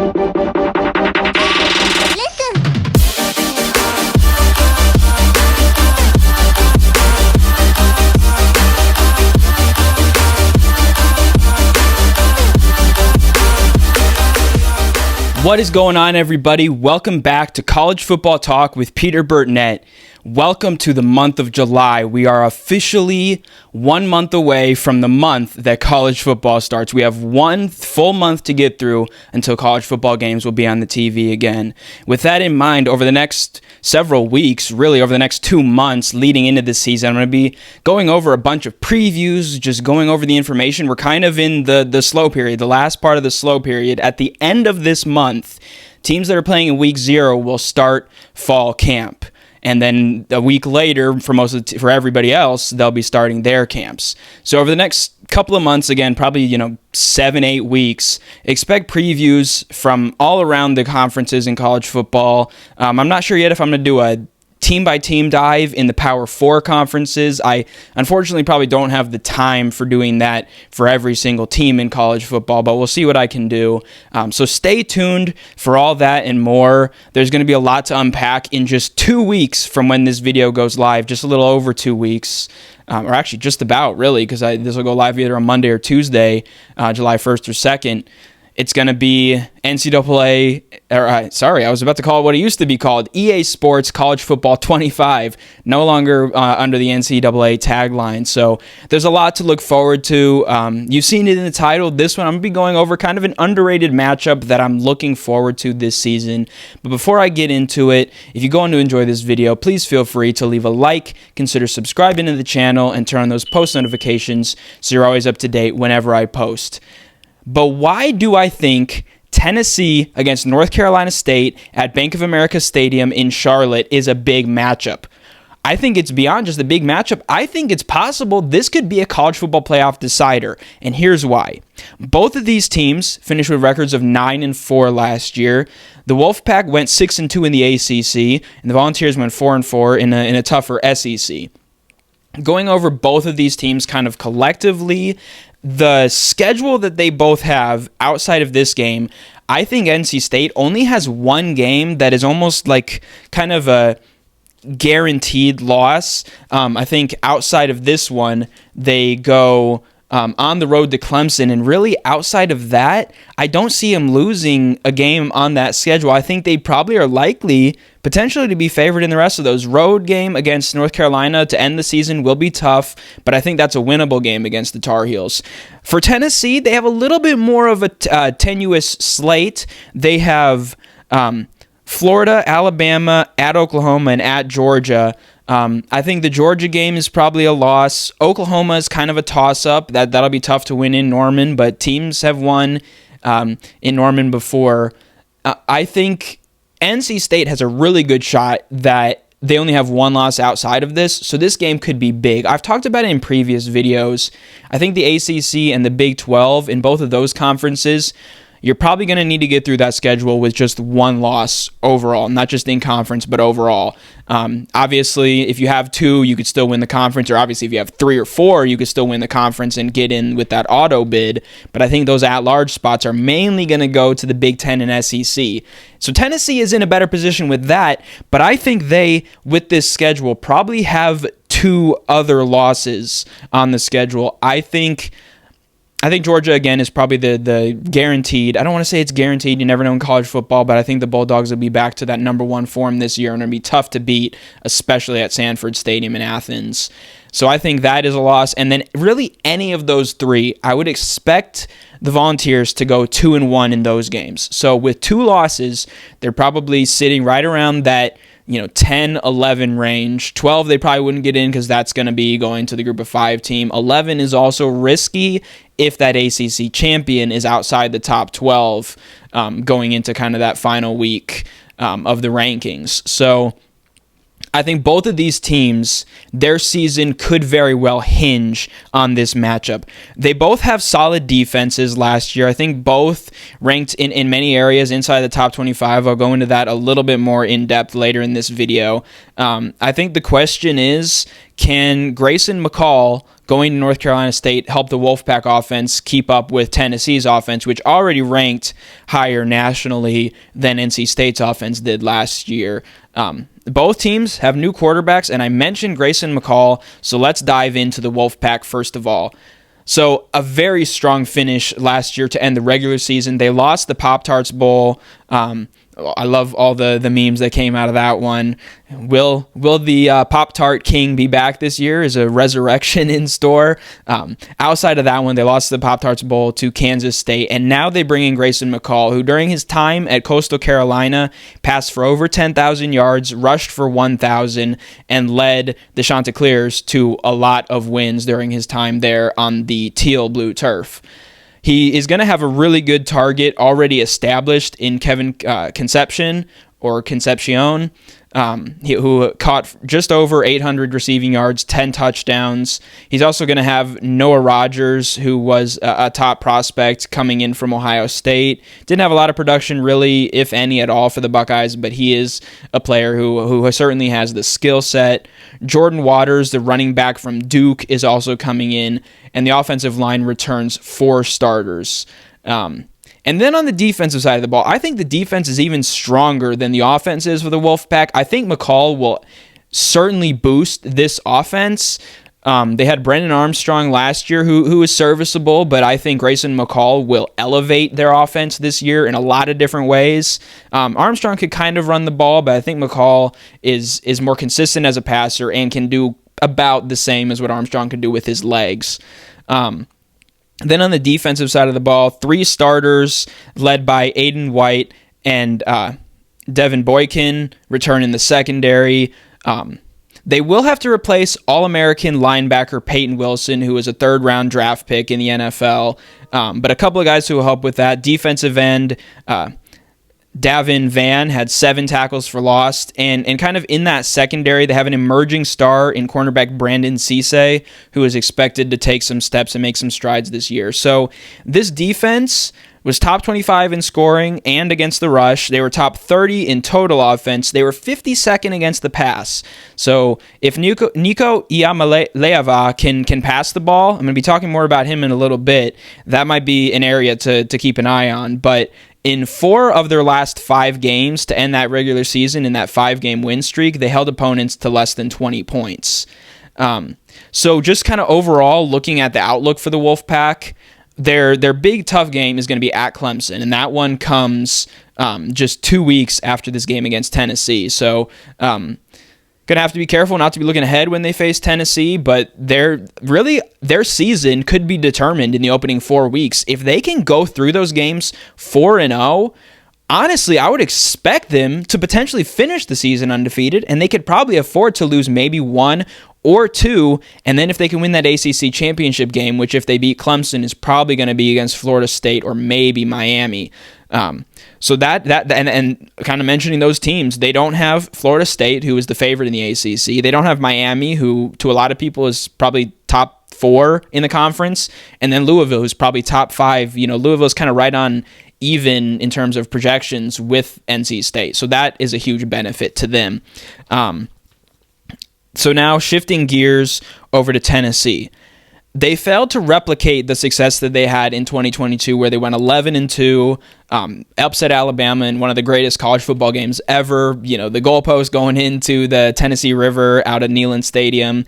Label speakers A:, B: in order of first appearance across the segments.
A: What is going on, everybody? Welcome back to College Football Talk with Peter Burtnett. Welcome to the month of July. We are officially 1 month away from the month that college football starts. We have 1 full month to get through until college football games will be on the TV again. With that in mind, over the next several weeks, really over the next 2 months leading into this season, I'm going to be going over a bunch of previews, just going over the information. We're kind of in the slow period, the last part of the slow period. At the end of this month, teams that are playing in week 0 will start fall camp. And then a week later, for everybody else, they'll be starting their camps. So over the next couple of months, again, probably 7-8 weeks, expect previews from all around the conferences in college football. I'm not sure yet if I'm going to do a team-by-team dive in the Power 4 conferences. I unfortunately probably don't have the time for doing that for every single team in college football, but we'll see what I can do. So stay tuned for all that and more. There's going to be a lot to unpack in just 2 weeks from when this video goes live, just a little over 2 weeks. Or actually just about, really, because this will go live either on Monday or Tuesday, July 1st or 2nd. It's going to be NCAA, I was about to call it what it used to be called, EA Sports College Football 25, no longer under the NCAA tagline. So there's a lot to look forward to. You've seen it in the title. This one, I'm going to be going over kind of an underrated matchup that I'm looking forward to this season. But before I get into it, if you're going to enjoy this video, please feel free to leave a like, consider subscribing to the channel, and turn on those post notifications so you're always up to date whenever I post. But why do I think Tennessee against North Carolina State at Bank of America Stadium in Charlotte is a big matchup? I think it's beyond just a big matchup. I think it's possible this could be a college football playoff decider, and here's why. Both of these teams finished with records of 9-4 last year. The Wolfpack went 6-2 in the ACC, and the Volunteers went 4-4 in a tougher SEC. Going over both of these teams kind of collectively, the schedule that they both have outside of this game, I think NC State only has one game that is almost like kind of a guaranteed loss. I think outside of this one, they go on the road to Clemson, and really outside of that, I don't see them losing a game on that schedule. I think they probably are likely potentially to be favored in the rest of those. Road game against North Carolina to end the season will be tough, but I think that's a winnable game against the Tar Heels. For Tennessee, they have a little bit more of a tenuous slate. They have Florida, Alabama, at Oklahoma, and at Georgia. I think the Georgia game is probably a loss. Oklahoma is kind of a toss-up. That'll be tough to win in Norman, but teams have won in Norman before. I think NC State has a really good shot that they only have one loss outside of this, so this game could be big. I've talked about it in previous videos. I think the ACC and the Big 12 in both of those conferences, you're probably going to need to get through that schedule with just one loss overall, not just in conference, but overall. Obviously, if you have 2, you could still win the conference, or obviously if you have 3 or 4, you could still win the conference and get in with that auto bid. But I think those at-large spots are mainly going to go to the Big 10 and SEC. So Tennessee is in a better position with that, but I think they, with this schedule, probably have 2 other losses on the schedule. I think Georgia, again, is probably the guaranteed. I don't want to say it's guaranteed. You never know in college football, but I think the Bulldogs will be back to that number 1 form this year, and it'll be tough to beat, especially at Sanford Stadium in Athens. So I think that is a loss. And then really any of those 3, I would expect the Volunteers to go 2-1 in those games. So with 2 losses, they're probably sitting right around that 10-11 range. 12 they probably wouldn't get in because that's going to be going to the group of 5 team. 11 is also risky if that ACC champion is outside the top 12 going into kind of that final week of the rankings. So I think both of these teams, their season could very well hinge on this matchup. They both have solid defenses last year. I think both ranked in many areas inside the top 25. I'll go into that a little bit more in depth later in this video. I think the question is, can Grayson McCall going to North Carolina State helped the Wolfpack offense keep up with Tennessee's offense, which already ranked higher nationally than NC State's offense did last year. Both teams have new quarterbacks, and I mentioned Grayson McCall, so let's dive into the Wolfpack first of all. So a very strong finish last year to end the regular season. They lost the Pop-Tarts Bowl. I love all the memes that came out of that one. Will the Pop-Tart King be back this year? Is a resurrection in store? Outside of that one, they lost the Pop-Tarts Bowl to Kansas State, and now they bring in Grayson McCall, who during his time at Coastal Carolina passed for over 10,000 yards, rushed for 1,000, and led the Chanticleers to a lot of wins during his time there on the teal-blue turf. He is going to have a really good target already established in Kevin Concepcion, who caught just over 800 receiving yards, 10 touchdowns. He's also going to have Noah Rogers, who was a top prospect coming in from Ohio State. Didn't have a lot of production, really, if any at all, for the Buckeyes, but he is a player who certainly has the skill set. Jordan Waters, the running back from Duke, is also coming in, and the offensive line returns 4 starters. And then on the defensive side of the ball, I think the defense is even stronger than the offense is for the Wolfpack. I think McCall will certainly boost this offense. They had Brennan Armstrong last year who was serviceable, but I think Grayson McCall will elevate their offense this year in a lot of different ways. Armstrong could kind of run the ball, but I think McCall is more consistent as a passer and can do about the same as what Armstrong can do with his legs. Then on the defensive side of the ball, 3 starters led by Aiden White and Devin Boykin return in the secondary. They will have to replace All-American linebacker Peyton Wilson, who was a 3rd-round draft pick in the NFL. But a couple of guys who will help with that. Defensive end Davin Van had 7 tackles for loss, and kind of in that secondary, they have an emerging star in cornerback Brandon Cisse, who is expected to take some steps and make some strides this year. So this defense was top 25 in scoring and against the rush. They were top 30 in total offense. They were 52nd against the pass. So if Nico Iamaleava can pass the ball, I'm going to be talking more about him in a little bit. That might be an area to keep an eye on. But in 4 of their last 5 games to end that regular season in that 5-game win streak, they held opponents to less than 20 points. So just kind of overall looking at the outlook for the Wolfpack, their big tough game is going to be at Clemson, and that one comes just 2 weeks after this game against Tennessee. So going to have to be careful not to be looking ahead when they face Tennessee, but their season could be determined in the opening 4 weeks. If they can go through those games 4-0, honestly, I would expect them to potentially finish the season undefeated, and they could probably afford to lose maybe 1 or 2, and then if they can win that ACC championship game, which if they beat Clemson is probably going to be against Florida State or maybe Miami. So that and kind of mentioning those teams, they don't have Florida State, who is the favorite in the ACC. They don't have Miami, who to a lot of people is probably top 4 in the conference, and then Louisville, who's probably top 5. Louisville's kind of right on even in terms of projections with NC State. So that is a huge benefit to them. So now shifting gears over to Tennessee. They failed to replicate the success that they had in 2022, where they went 11-2, upset Alabama in one of the greatest college football games ever. The goalpost going into the Tennessee River out at Neyland Stadium.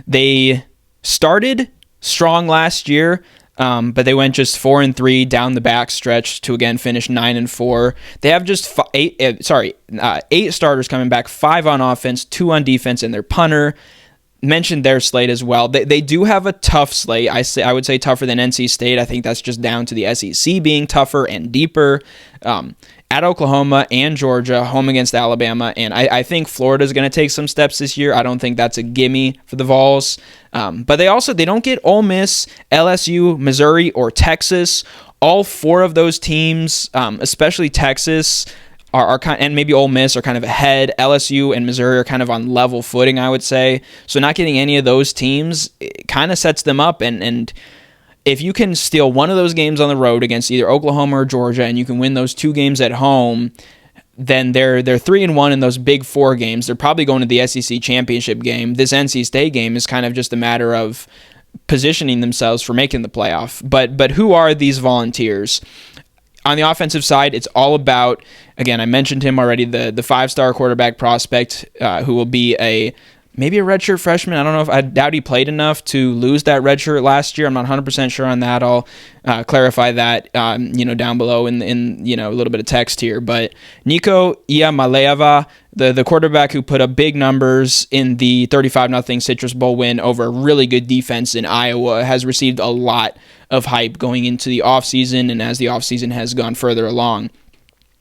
A: They started strong last year, but they went just 4-3 down the backstretch to again finish 9-4. They have just 8 starters coming back, 5 on offense, 2 on defense, and their punter. Mentioned their slate as well. They do have a tough slate. I would say tougher than NC State. I think that's just down to the SEC being tougher and deeper. At Oklahoma and Georgia, home against Alabama, and I think Florida's going to take some steps this year. I don't think that's a gimme for the Vols. But they don't get Ole Miss, LSU, Missouri, or Texas. All 4 of those teams, especially Texas, are kind, and maybe Ole Miss are kind of ahead. LSU and Missouri are kind of on level footing, I would say. So not getting any of those teams, it kind of sets them up. And if you can steal one of those games on the road against either Oklahoma or Georgia, and you can win those 2 games at home, then they're 3-1 in those big 4 games. They're probably going to the SEC championship game. This NC State game is kind of just a matter of positioning themselves for making the playoff. But who are these Volunteers? On the offensive side, it's all about, again, I mentioned him already, the 5-star quarterback prospect who will be maybe a redshirt freshman. I don't know, I doubt he played enough to lose that redshirt last year. I'm not 100% sure on that. I'll clarify that down below in a little bit of text here. But Nico Iamaleava, the quarterback who put up big numbers in the 35-0 Citrus Bowl win over a really good defense in Iowa, has received a lot of hype going into the offseason and as the offseason has gone further along.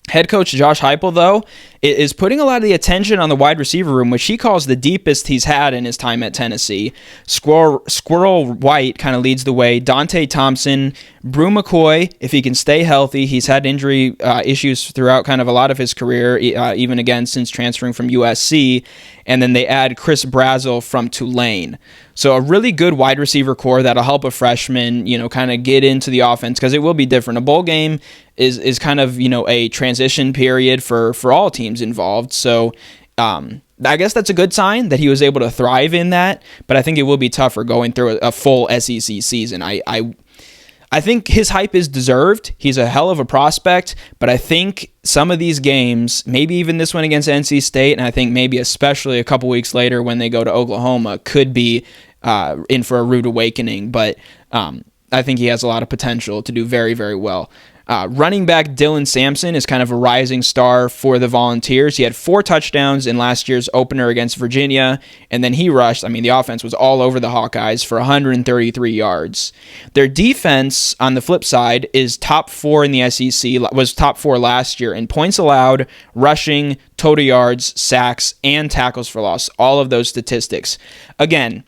A: Head coach Josh Heupel, though, is putting a lot of the attention on the wide receiver room, which he calls the deepest he's had in his time at Tennessee. Squirrel White kind of leads the way. Dante Thompson, Brew McCoy, if he can stay healthy. He's had injury issues throughout kind of a lot of his career, even again since transferring from USC. And then they add Chris Brazzell from Tulane. So a really good wide receiver core that'll help a freshman, kind of get into the offense, because it will be different. A bowl game is kind of, a transition period for all teams involved. So I guess that's a good sign that he was able to thrive in that, but I think it will be tougher going through a full SEC season. I think his hype is deserved. He's a hell of a prospect, but I think some of these games, maybe even this one against NC State, and I think maybe especially a couple weeks later when they go to Oklahoma, could be in for a rude awakening. But I think he has a lot of potential to do very, very well. Running back Dylan Sampson is kind of a rising star for the Volunteers. He had 4 touchdowns in last year's opener against Virginia, and then he rushed. The offense was all over the Hawkeyes for 133 yards. Their defense, on the flip side, is top 4 in the SEC, was top 4 last year in points allowed, rushing, total yards, sacks, and tackles for loss. All of those statistics. Again,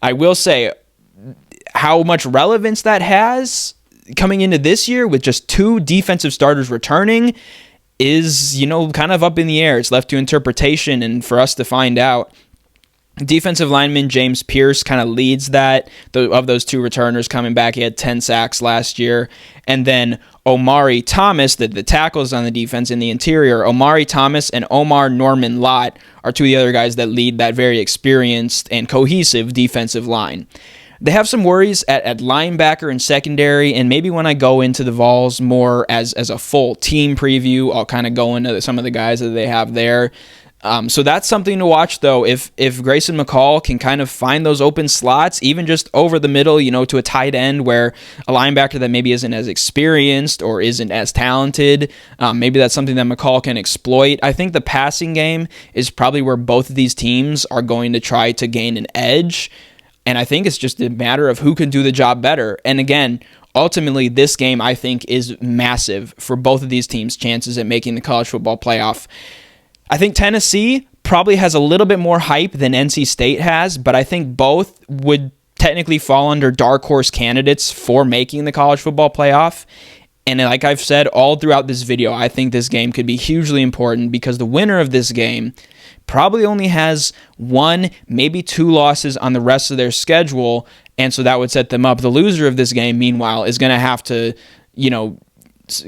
A: I will say how much relevance that has coming into this year with just 2 defensive starters returning is, kind of up in the air. It's left to interpretation and for us to find out. Defensive lineman James Pierce kind of leads that. Of those 2 returners coming back, he had 10 sacks last year. And then Omari Thomas, the tackles on the defense in the interior, Omari Thomas and Omar Norman Lott are 2 of the other guys that lead that very experienced and cohesive defensive line. They have some worries at linebacker and secondary, and maybe when I go into the Vols more as a full team preview, I'll kind of go into some of the guys that they have there. So that's something to watch, though. If Grayson McCall can kind of find those open slots, even just over the middle, to a tight end where a linebacker that maybe isn't as experienced or isn't as talented, maybe that's something that McCall can exploit. I think the passing game is probably where both of these teams are going to try to gain an edge. And I think it's just a matter of who can do the job better. And again, ultimately, this game, I think, is massive for both of these teams' chances at making the college football playoff. I think Tennessee probably has a little bit more hype than NC State has, but I think both would technically fall under dark horse candidates for making the college football playoff. And like I've said all throughout this video, I think this game could be hugely important because the winner of this game probably only has 1, maybe 2 losses on the rest of their schedule, and so that would set them up. The loser of this game, meanwhile, is going to have to,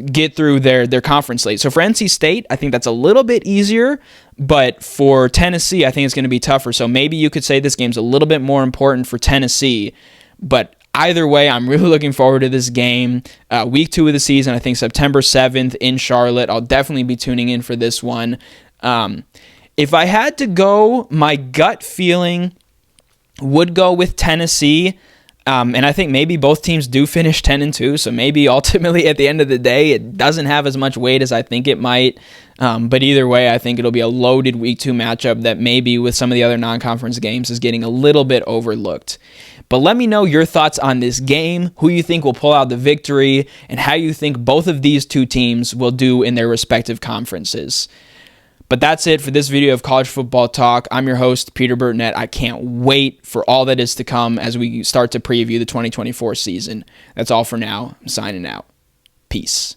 A: get through their conference slate. So for NC State, I think that's a little bit easier, but for Tennessee, I think it's going to be tougher. So maybe you could say this game's a little bit more important for Tennessee, but either way, I'm really looking forward to this game. Week 2 of the season, I think September 7th in Charlotte. I'll definitely be tuning in for this one. If I had to go, my gut feeling would go with Tennessee. And I think maybe both teams do finish 10-2, so maybe ultimately at the end of the day, it doesn't have as much weight as I think it might. But either way, I think it'll be a loaded Week 2 matchup that maybe with some of the other non-conference games is getting a little bit overlooked. But let me know your thoughts on this game, who you think will pull out the victory, and how you think both of these 2 teams will do in their respective conferences. But that's it for this video of College Football Talk. I'm your host, Peter Burtnett. I can't wait for all that is to come as we start to preview the 2024 season. That's all for now. I'm signing out. Peace.